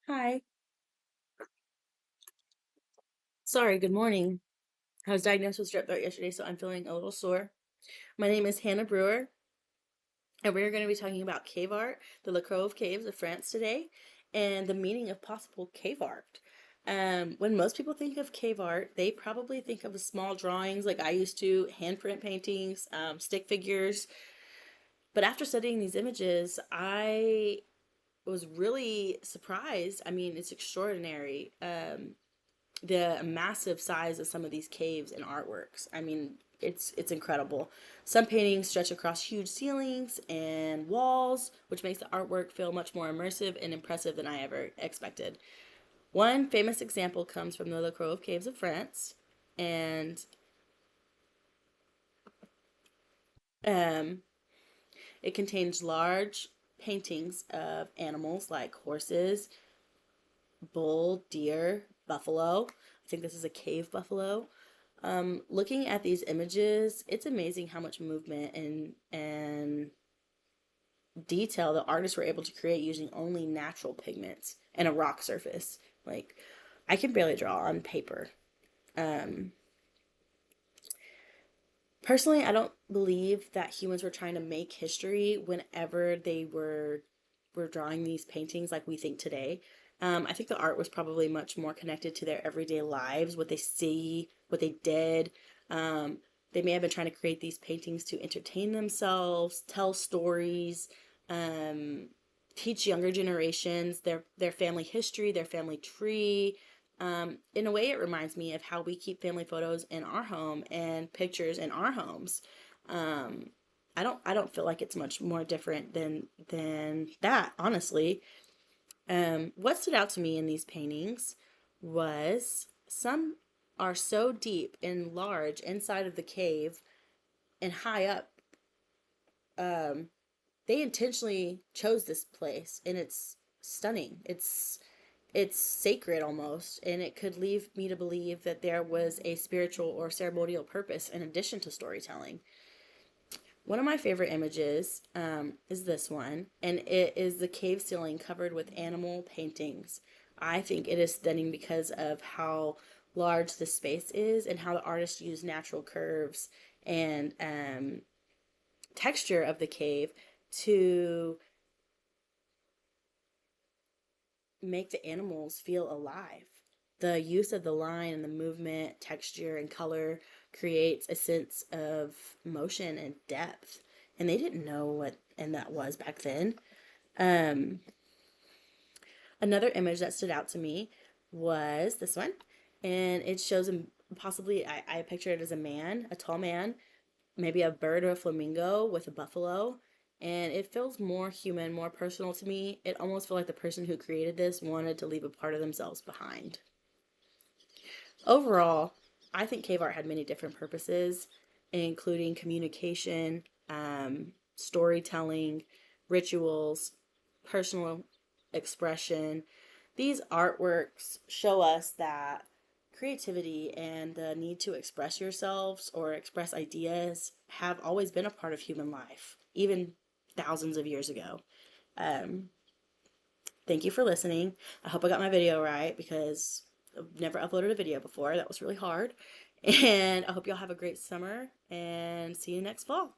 Hi. Sorry, good morning. I was diagnosed with strep throat yesterday, so I'm feeling a little sore. My name is Hannah Brewer, and we're going to be talking about cave art, the Lascaux caves of France today, and the meaning of possible cave art. When most people think of cave art, they probably think of small drawings like I used to, handprint paintings, stick figures. But after studying these images, I was really surprised. I mean, it's extraordinary. The massive size of some of these caves and artworks. I mean, it's incredible. Some paintings stretch across huge ceilings and walls, which makes the artwork feel much more immersive and impressive than I ever expected. One famous example comes from the Lascaux Caves of France, and um, it contains large paintings of animals like horses, bull, deer, buffalo. I think this is a cave buffalo. Looking at these images, it's amazing how much movement and detail the artists were able to create using only natural pigments and a rock surface. Like, I can barely draw on paper. Um, Personally, I don't believe that humans were trying to make history whenever they were drawing these paintings like we think today. I think the art was probably much more connected to their everyday lives, what they see, what they did. Um, they may have been trying to create these paintings to entertain themselves, tell stories, um, teach younger generations their family history, their family tree. In a way, it reminds me of how we keep family photos in our home and pictures in our homes. Um, I don't feel like it's much more different than that, honestly. What stood out to me in these paintings was some are so deep and large inside of the cave and high up. Um, they intentionally chose this place, and it's stunning. It's sacred almost, and it could lead me to believe that there was a spiritual or ceremonial purpose in addition to storytelling. One of my favorite images is this one, and it is the cave ceiling covered with animal paintings. I think it is stunning because of how large the space is and how the artist used natural curves and texture of the cave to make the animals feel alive. The use of the line and the movement, texture, and color creates a sense of motion and depth. And they didn't know what and that was back then. Um, Another image that stood out to me was this one, and it shows him possibly. I picture it as a man, a tall man, maybe a bird or a flamingo with a buffalo, and it feels more human, more personal to me. It almost feels like the person who created this wanted to leave a part of themselves behind. Overall, I think cave art had many different purposes, including communication, storytelling, rituals, personal expression. These artworks show us that creativity and the need to express yourselves or express ideas have always been a part of human life, even thousands of years ago. Um, Thank you for listening. I hope I got my video right because I've never uploaded a video before. That was really hard. And I hope y'all have a great summer and see you next fall.